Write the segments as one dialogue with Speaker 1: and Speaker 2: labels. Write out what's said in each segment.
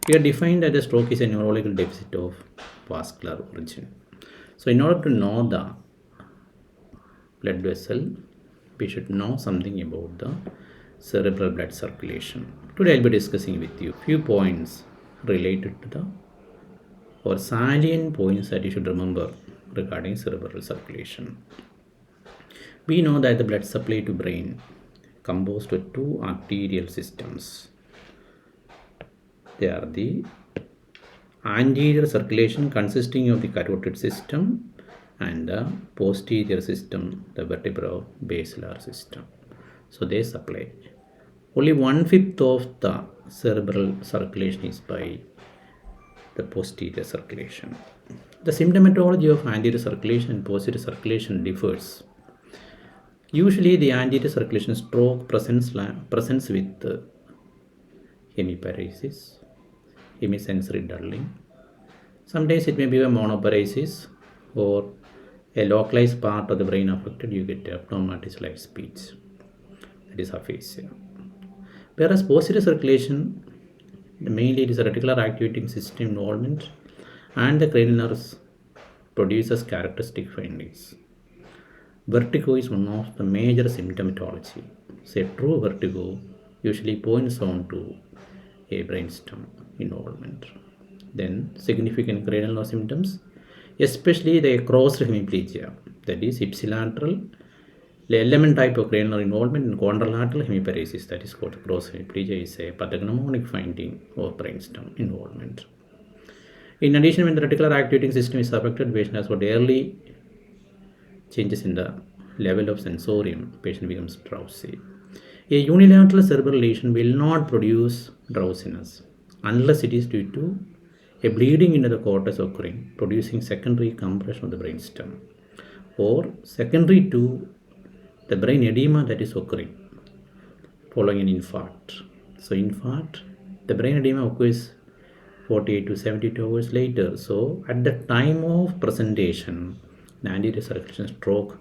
Speaker 1: We have defined that the stroke is a neurological deficit of vascular origin. So in order to know the blood vessel, we should know something about the cerebral blood circulation. Today I'll be discussing with you few points related to the or salient points that you should remember regarding cerebral circulation. We know that the blood supply to brain composed of two arterial systems. They are the anterior circulation consisting of the carotid system and the posterior system, the vertebral-basilar system. So they supply. Only 1/5 of the cerebral circulation is by the posterior circulation. The symptomatology of anterior circulation and posterior circulation differs. Usually the anterior circulation stroke presents with hemiparesis, hemisensory dulling. Sometimes it may be a monoparesis or a localized part of the brain affected, you get abnormalities like speech. That is aphasia. Whereas posterior circulation, mainly it is a reticular activating system involvement and the cranial nerves produces characteristic findings. Vertigo is one of the major symptomatology. Say true vertigo usually points on to a brainstem involvement. Then significant cranial nerve symptoms, especially the crossed hemiplegia, that is ipsilateral, the element type of cranial involvement in contralateral hemiparesis, that is called crossed hemiplegia, is a pathognomonic finding of brainstem involvement. In addition, when the reticular activating system is affected, patient has got early changes in the level of sensorium, patient becomes drowsy. A unilateral cerebral lesion will not produce drowsiness unless it is due to a bleeding into the cortex occurring, producing secondary compression of the brainstem, or secondary to the brain edema that is occurring following an infarct. So infarct, the brain edema occurs 48 to 72 hours later. So at the time of presentation, the anterior circulation stroke,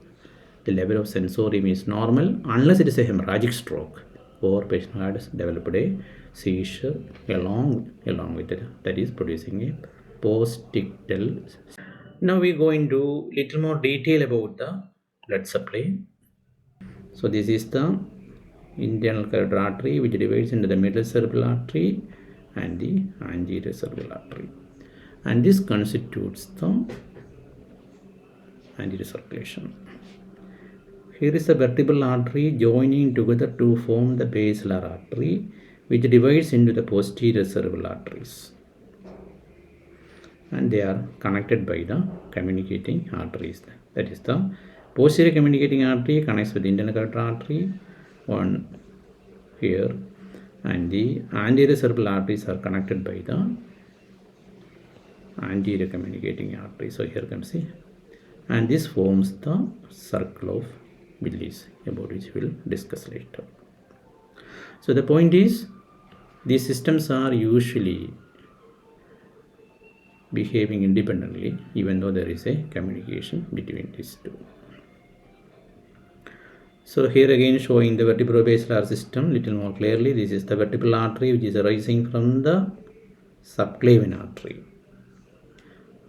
Speaker 1: the level of sensorium is normal unless it is a hemorrhagic stroke or patient has developed a seizure along with it, that is producing a postictal. Now we go into little more detail about the blood supply. So this is the internal carotid artery which divides into the middle cerebral artery and the anterior cerebral artery, and this constitutes the anterior circulation. Here is the vertebral artery joining together to form the basilar artery which divides into the posterior cerebral arteries, and they are connected by the communicating arteries. That is the posterior communicating artery connects with the internal carotid artery on here, and the anterior cerebral arteries are connected by the anterior communicating artery. So here comes the, and this forms the circle of Willis, about which we will discuss later. So the point is, these systems are usually behaving independently even though there is a communication between these two. So here again showing the vertebral-basilar system little more clearly. This is the vertebral artery which is arising from the subclavian artery,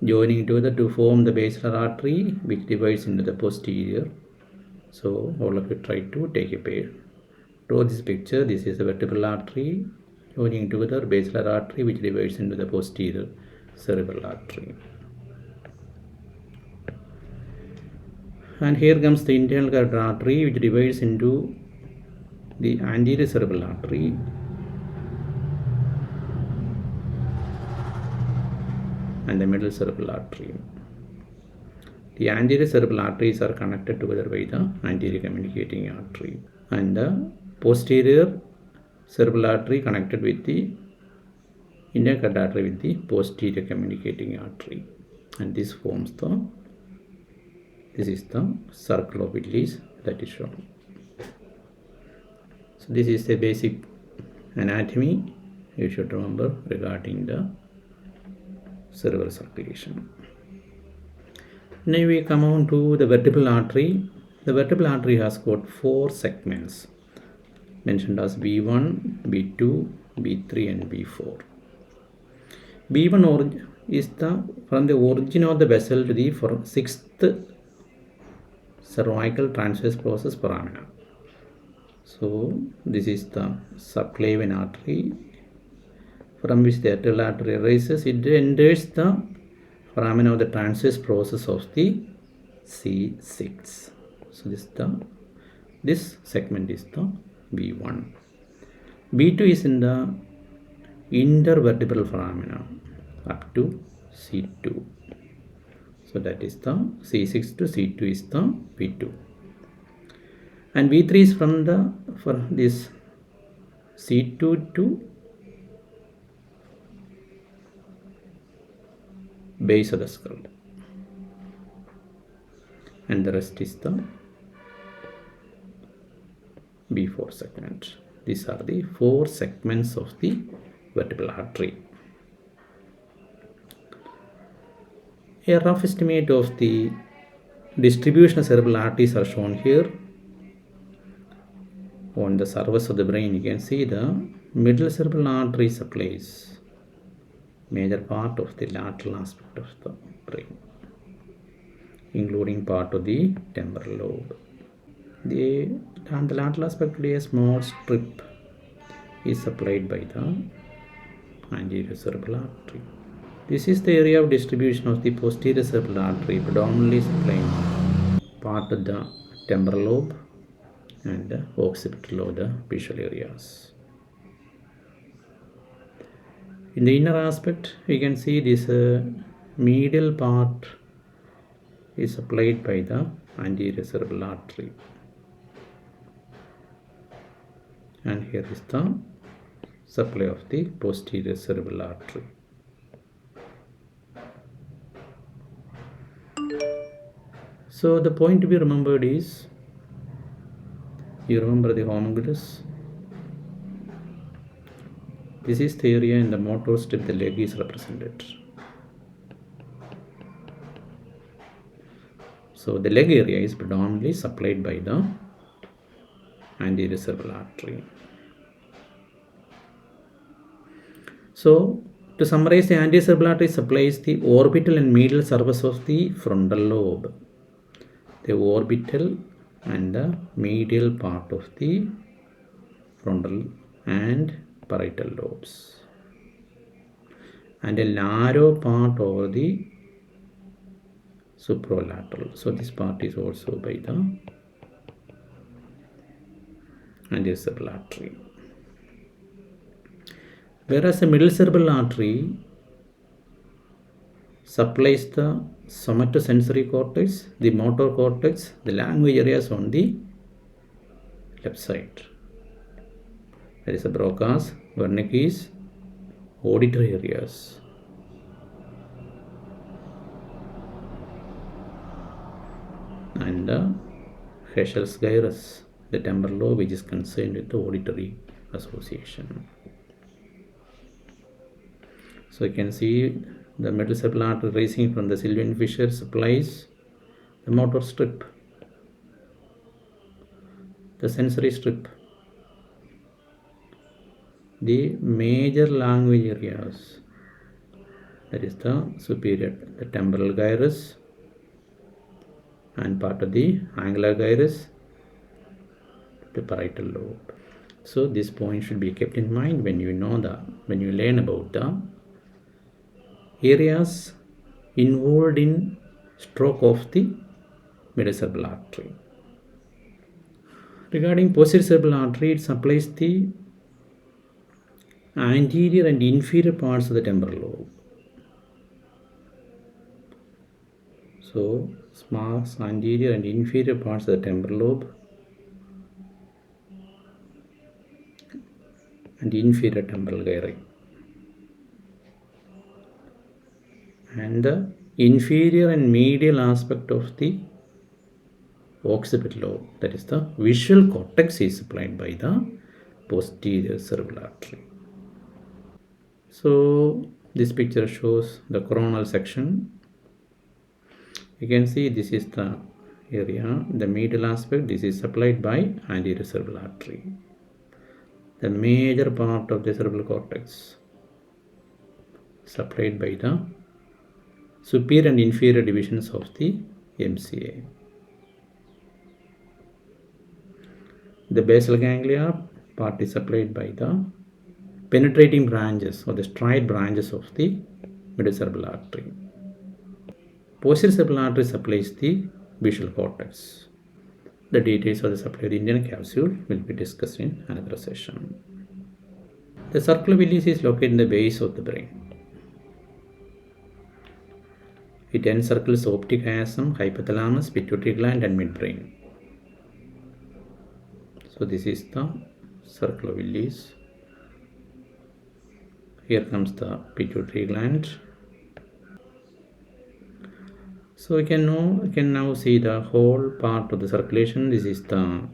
Speaker 1: joining together to form the basilar artery which divides into the posterior. So all of you try to take a pair. Draw this picture. This is the vertebral artery joining together basilar artery which divides into the posterior cerebral artery. And here comes the internal carotid artery which divides into the anterior cerebral artery and the middle cerebral artery. The anterior cerebral arteries are connected together by the anterior communicating artery, and the posterior cerebral artery connected with the internal carotid artery with the posterior communicating artery, and this forms the, this is the circle of Willis that is shown. So this is the basic anatomy you should remember regarding the cerebral circulation. Now we come on to the vertebral artery. The vertebral artery has got 4 segments mentioned as B1, B2, B3 and B4. B1 is from the origin of the vessel to the 6th cervical transverse process foramina. So this is the subclavian artery from which the arterial artery arises. It enters the foramina of the transverse process of the C6. So this segment is the B1. B2 is in the intervertebral foramina up to C2. So that is the C6 to C2 is the B2. And V3 is from this C2 to base of the skull. And the rest is the B4 segment. These are the 4 segments of the vertebral artery. A rough estimate of the distribution of cerebral arteries are shown here. On the surface of the brain, you can see the middle cerebral artery supplies major part of the lateral aspect of the brain, including part of the temporal lobe. The lateral aspect of a small strip is supplied by the anterior cerebral artery. This is the area of distribution of the posterior cerebral artery, predominantly supplying part of the temporal lobe and the occipital lobe, the visual areas. In the inner aspect, we can see this medial part is supplied by the anterior cerebral artery. And here is the supply of the posterior cerebral artery. So the point to be remembered is, you remember the homunculus. This is the area in the motor strip the leg is represented. So the leg area is predominantly supplied by the anterior cerebral artery. So to summarize, the anterior cerebral artery supplies the orbital and medial surface of the frontal lobe, the orbital and the medial part of the frontal and parietal lobes, and a narrow part over the supralateral. So this part is also by the anterior cerebral artery. Whereas the middle cerebral artery supplies the somatosensory cortex, the motor cortex, the language areas on the left side. There is a Broca's, Wernicke's, auditory areas. And the Heschel's gyrus, the temporal lobe, which is concerned with the auditory association. So you can see the middle cerebral artery rising from the sylvian fissure supplies the motor strip, the sensory strip, the major language areas, that is the superior, the temporal gyrus and part of the angular gyrus, the parietal lobe. So this point should be kept in mind when you learn about the areas involved in stroke of the middle cerebral artery. Regarding posterior cerebral artery, it supplies the anterior and inferior parts of the temporal lobe. So small anterior and inferior parts of the temporal lobe and inferior temporal gyri, and the inferior and medial aspect of the occipital lobe, that is the visual cortex, is supplied by the posterior cerebral artery. So this picture shows the coronal section. You can see this is the area, the medial aspect. This is supplied by anterior cerebral artery, the major part of the cerebral cortex. supplied by the superior and inferior divisions of the MCA. The basal ganglia part is supplied by the penetrating branches or the stride branches of the middle cerebral artery. Posterior cerebral artery supplies the visual cortex. The details of the supply of the Indian capsule will be discussed in another session. The Circle of Willis is located in the base of the brain. It encircles optic chiasm, hypothalamus, pituitary gland and midbrain. So this is the Circle of Willis. Here comes the pituitary gland. So we can now see the whole part of the circulation. This is the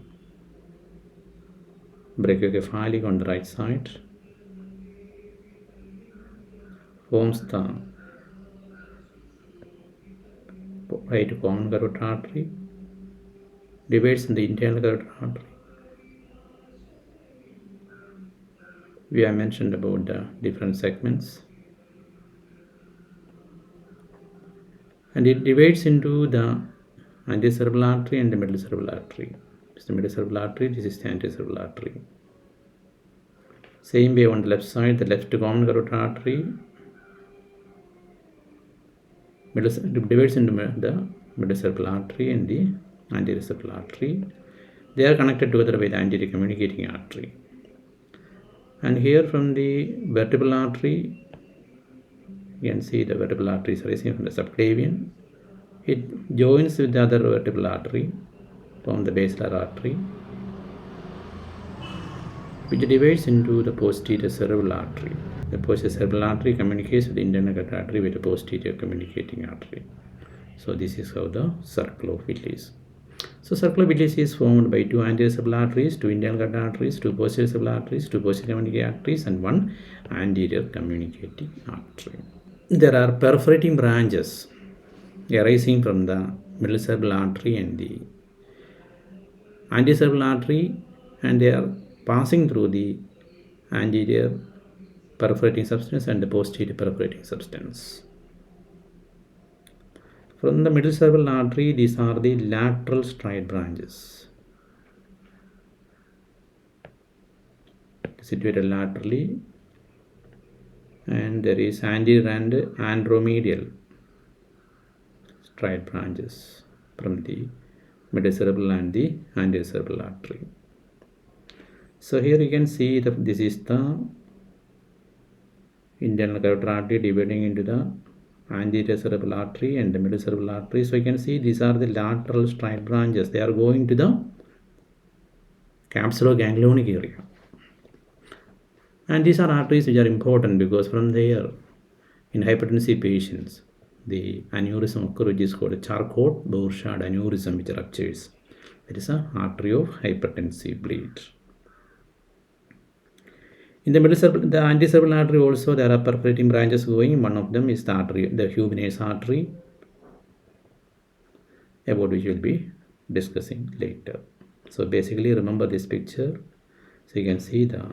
Speaker 1: brachiocephalic on the right side. Forms the right common carotid artery. Divides in the internal carotid artery. We have mentioned about the different segments. And it divides into the anterior cerebral artery and the middle cerebral artery. This is the middle cerebral artery, this is the anterior cerebral artery. Same way on the left side, the left common carotid artery divides into the middle cerebral artery and the anterior cerebral artery. They are connected together by the anterior communicating artery. And here from the vertebral artery, you can see the vertebral artery is rising from the subclavian. It joins with the other vertebral artery from the basilar artery, which divides into the posterior cerebral artery. The posterior cerebral artery communicates with the internal carotid artery with the posterior communicating artery. So this is how the Circle of Willis. So Circle of Willis is formed by two anterior cerebral arteries, two internal carotid arteries, two posterior cerebral arteries, two posterior communicating arteries, and one anterior communicating artery. There are perforating branches arising from the middle cerebral artery and the anterior cerebral artery, and they are passing through the anterior perforating substance and the posterior perforating substance. From the middle cerebral artery, these are the lateral stride branches situated laterally, and there is anterior and andromedial stride branches from the middle cerebral and the anterior cerebral artery. So here you can see that this is the internal carotid artery dividing into the anterior cerebral artery and the middle cerebral artery. So you can see these are the lateral stride branches. They are going to the capsuloganglionic area. And these are arteries which are important because from there, in hypertensive patients, the aneurysm occurs, which is called a Charcot-Burchard aneurysm, which ruptures. That is an artery of hypertensive bleed. In the middle cerebral, the anterior cerebral artery also, there are perforating branches going. One of them is the artery, the Humenes artery, about which we will be discussing later. So basically, remember this picture. So you can see the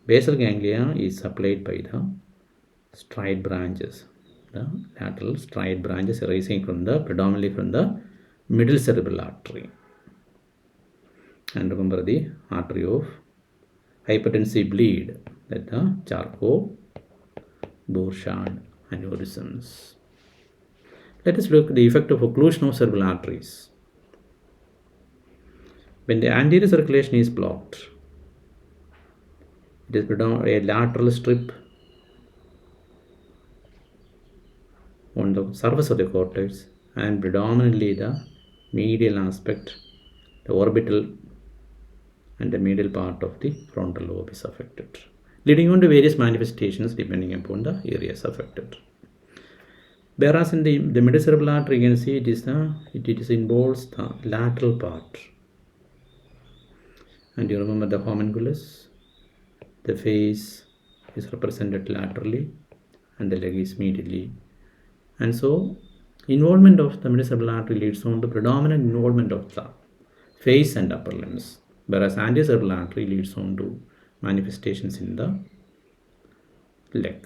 Speaker 1: basal ganglia is supplied by the stride branches, the lateral stride branches arising from the predominantly from the middle cerebral artery. And remember the artery of hypertensive bleed, that the Charcot-Burchard aneurysms. Let us look at the effect of occlusion of cerebral arteries. When the anterior circulation is blocked, it is predominantly a lateral strip on the surface of the cortex, and predominantly the medial aspect, the orbital and the medial part of the frontal lobe is affected, leading on to various manifestations depending upon the areas affected. Whereas in the middle cerebral artery, you can see it involves the lateral part. And you remember the homunculus, the face is represented laterally and the leg is medially. And so involvement of the middle cerebral artery leads on to predominant involvement of the face and upper limbs, whereas anterior cerebral artery leads on to manifestations in the leg.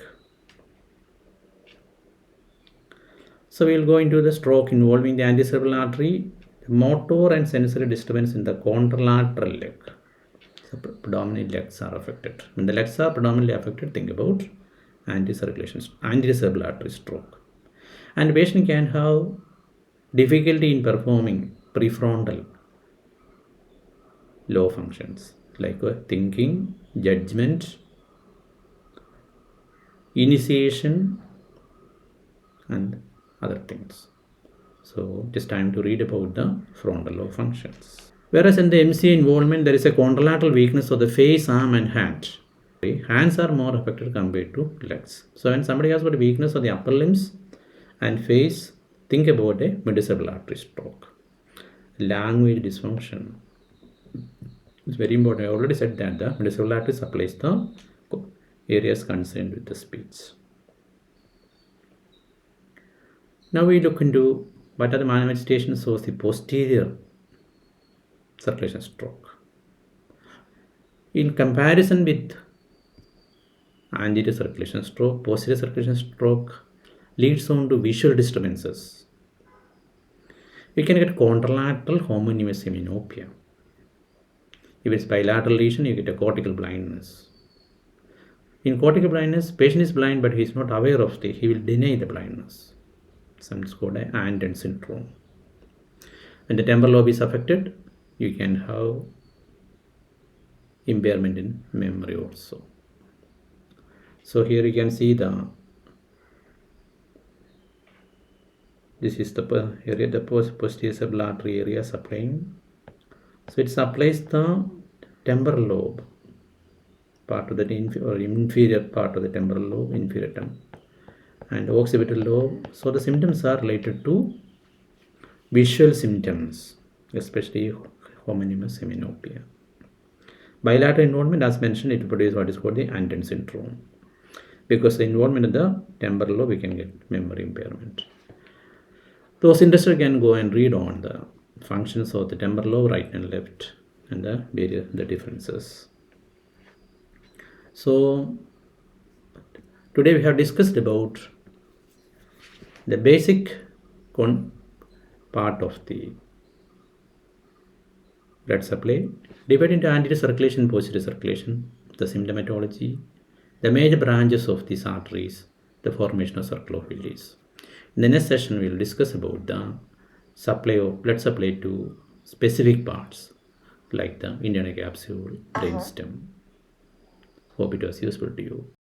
Speaker 1: So we will go into the stroke involving the anterocerebral artery, the motor and sensory disturbance in the contralateral leg. So predominantly legs are affected. When the legs are predominantly affected, think about anterocerebral artery stroke. And the patient can have difficulty in performing prefrontal low functions like thinking, judgment, initiation, and other things. So it is time to read about the frontal lobe functions. Whereas in the MCA involvement, there is a contralateral weakness of the face, arm, and hand. Hands are more affected compared to legs. So when somebody has got a weakness of the upper limbs and face, think about a mid-cerebral artery stroke. Language dysfunction. It's very important. I already said that the mid-cerebral artery supplies the areas concerned with the speech. Now we look into what are the manifestations of the posterior circulation stroke. In comparison with anterior circulation stroke, posterior circulation stroke leads on to visual disturbances. You can get contralateral homonymous hemianopia. If it's bilateral lesion, you get a cortical blindness. In cortical blindness, patient is blind but he is not aware of it. He will deny the blindness. Sometimes called an ANTERIOR syndrome. When the temporal lobe is affected, you can have impairment in memory also. So here you can see this is the area, the posterior cerebral artery area supplying. So it supplies the temporal lobe part of the inferior part of the temporal lobe, inferior and occipital lobe. So the symptoms are related to visual symptoms, especially homonymous hemianopia. Bilateral involvement, as mentioned, it produces what is called the ANTERIOR syndrome. Because the involvement of the temporal lobe, we can get memory impairment. Those interested can go and read on the functions of the temporal lobe, right and left, and the differences. So today we have discussed about the basic part of the blood supply, divided into anterior circulation, posterior circulation, the symptomatology, the major branches of these arteries, the formation of Circle of Willis. In the next session, we will discuss about the supply of blood supply to specific parts like the internal capsule, brainstem. Hope it was useful to you.